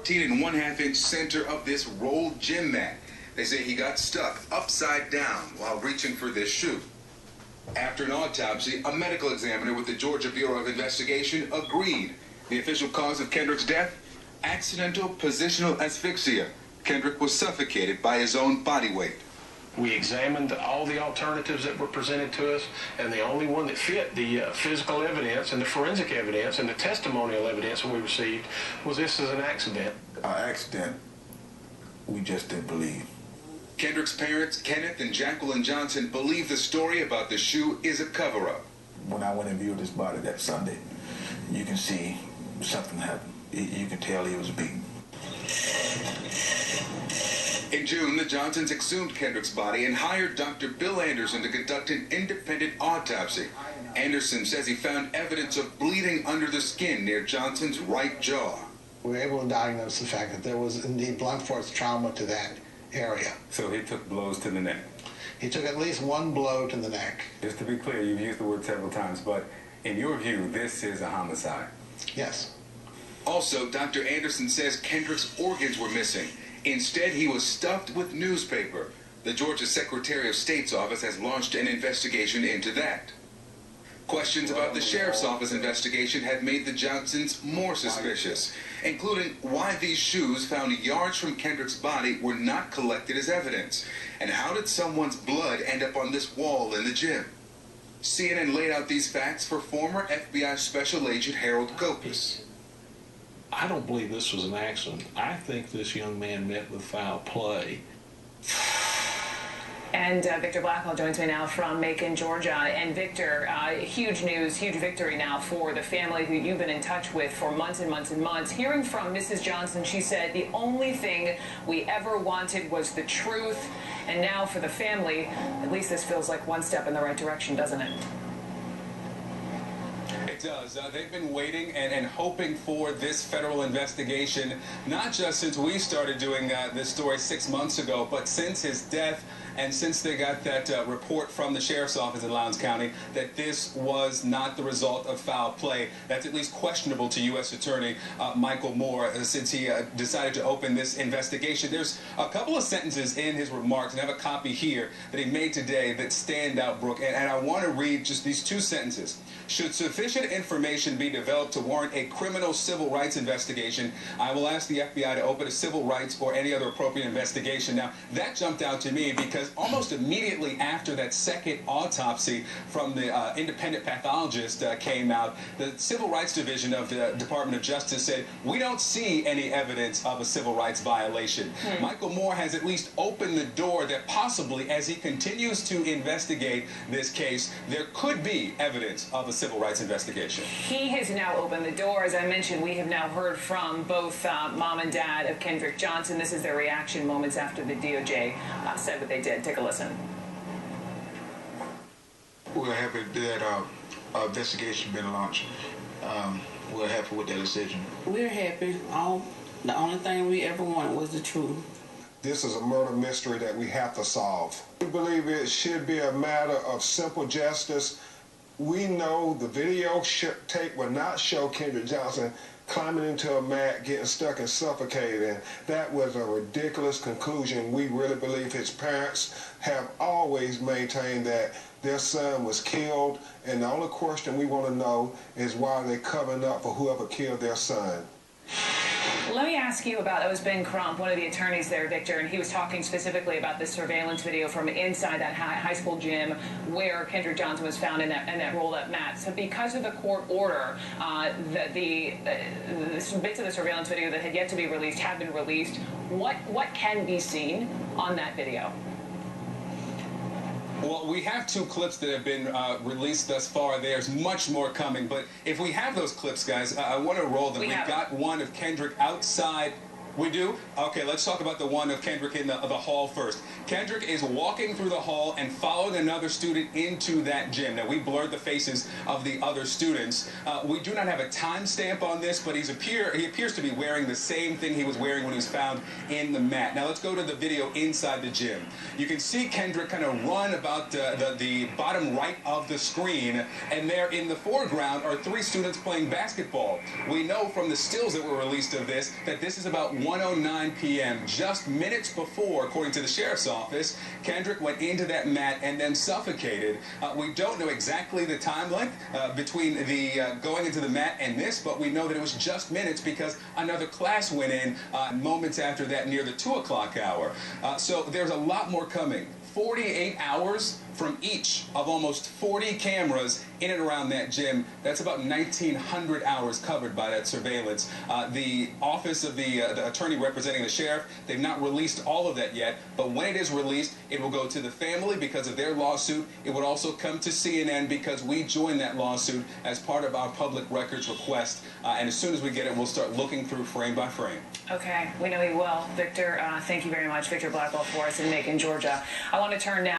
14 1/2 inch center of this rolled gym mat. They say he got stuck upside down while reaching for this shoe. After an autopsy, a medical examiner with the Georgia Bureau of Investigation agreed. The official cause of Kendrick's death? Accidental positional asphyxia. Kendrick was suffocated by his own body weight. We examined all the alternatives that were presented to us, and the only one that fit the physical evidence and the forensic evidence and the testimonial evidence that we received was this is an accident. Accident, we just didn't believe. Kendrick's parents, Kenneth and Jacqueline Johnson, believe the story about the shoe is a cover-up. When I went and viewed his body that Sunday, you can see something happened. You can tell he was beaten. In June, the Johnsons exhumed Kendrick's body and hired Dr. Bill Anderson to conduct an independent autopsy. Anderson says he found evidence of bleeding under the skin near Johnson's right jaw. We were able to diagnose the fact that there was indeed blunt force trauma to that area. So he took blows to the neck? He took at least one blow to the neck. Just to be clear, you've used the word several times, but in your view, this is a homicide? Yes. Also, Dr. Anderson says Kendrick's organs were missing. Instead, he was stuffed with newspaper. The Georgia Secretary of State's office has launched an investigation into that. Questions about the sheriff's office investigation have made the Johnsons more suspicious, including why these shoes found yards from Kendrick's body were not collected as evidence, and how did someone's blood end up on this wall in the gym. CNN laid out these facts for former FBI Special Agent Harold Kopis. I don't believe this was an accident. I think this young man met with foul play. And Victor Blackwell joins me now from Macon, Georgia. And Victor, huge news, huge victory now for the family who you've been in touch with for months and months and months. Hearing from Mrs. Johnson, she said the only thing we ever wanted was the truth. And now for the family, at least this feels like one step in the right direction, doesn't it? It does. They've been waiting and hoping for this federal investigation, not just since we started doing this story 6 months ago, but since his death and since they got that report from the sheriff's office in Lowndes County that this was not the result of foul play. That's at least questionable to U.S. Attorney Michael Moore since he decided to open this investigation. There's a couple of sentences in his remarks, and I have a copy here that he made today that stand out, Brooke, and I want to read just these two sentences. Should sufficient information be developed to warrant a criminal civil rights investigation, I will ask the FBI to open a civil rights or any other appropriate investigation. Now, that jumped out to me because almost immediately after that second autopsy from the independent pathologist came out, the Civil Rights Division of the Department of Justice said, we don't see any evidence of a civil rights violation. Michael Moore has at least opened the door that possibly, as he continues to investigate this case, there could be evidence of a civil rights investigation. He has now opened the door. As I mentioned, we have now heard from both mom and dad of Kendrick Johnson. This is their reaction moments after the DOJ said what they did. Take a listen. We're happy that our investigation been launched. We're happy with that decision. We're happy. The only thing we ever wanted was the truth. This is a murder mystery that we have to solve. We believe it should be a matter of simple justice. We know the video tape will not show Kendrick Johnson climbing into a mat, getting stuck and suffocating. That was a ridiculous conclusion. We really believe his parents have always maintained that their son was killed, and the only question we want to know is why they're covering up for whoever killed their son. Let me ask you about, that was Ben Crump, one of the attorneys there, Victor, and he was talking specifically about this surveillance video from inside that high school gym where Kendrick Johnson was found in that rolled-up mat. So because of the court order, the bits of the surveillance video that had yet to be released have been released. What can be seen on that video? Well, we have two clips that have been released thus far. There's much more coming, but if we have those clips, guys, I want to roll them. We've got one of Kendrick outside We do? Okay, let's talk about the one of Kendrick in the hall first. Kendrick is walking through the hall and following another student into that gym. Now, we blurred the faces of the other students. We do not have a timestamp on this, but he appears to be wearing the same thing he was wearing when he was found in the mat. Now, let's go to the video inside the gym. You can see Kendrick kind of run about the bottom right of the screen, and there in the foreground are 3 students playing basketball. We know from the stills that were released of this that this is about 1:09 p.m. Just minutes before, according to the sheriff's office, Kendrick went into that mat and then suffocated. We don't know exactly the time length between the going into the mat and this, but we know that it was just minutes because another class went in moments after that near the 2 o'clock hour. So there's a lot more coming. 48 hours from each of almost 40 cameras in and around that gym. That's about 1,900 hours covered by that surveillance. The office of the attorney representing the sheriff, they've not released all of that yet, but when it is released, it will go to the family because of their lawsuit. It would also come to CNN because we joined that lawsuit as part of our public records request. And as soon as we get it, we'll start looking through frame by frame. Okay, we know you will. Victor, thank you very much. Victor Blackwell for us in Macon, Georgia. I want to turn now